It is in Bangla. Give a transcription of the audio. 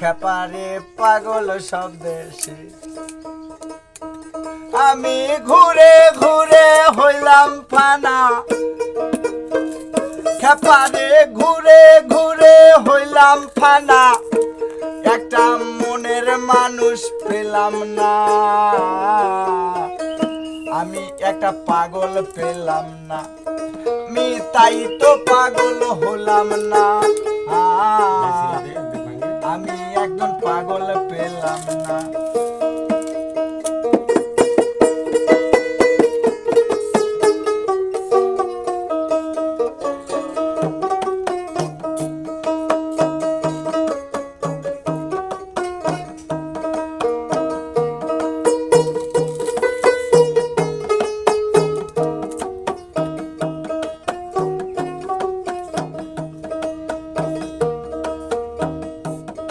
খেপারে পাগল সব দেশে। আমি ঘুরে ঘুরে হইলাম ফানা, খেপারে ঘুরে ঘুরে হইলাম ফানা, একটা মনের মানুষ পেলাম না। আমি একটা পাগল পেলাম না, আমি তাই তো পাগল হলাম না। আমি একজন পাগল পেলাম না।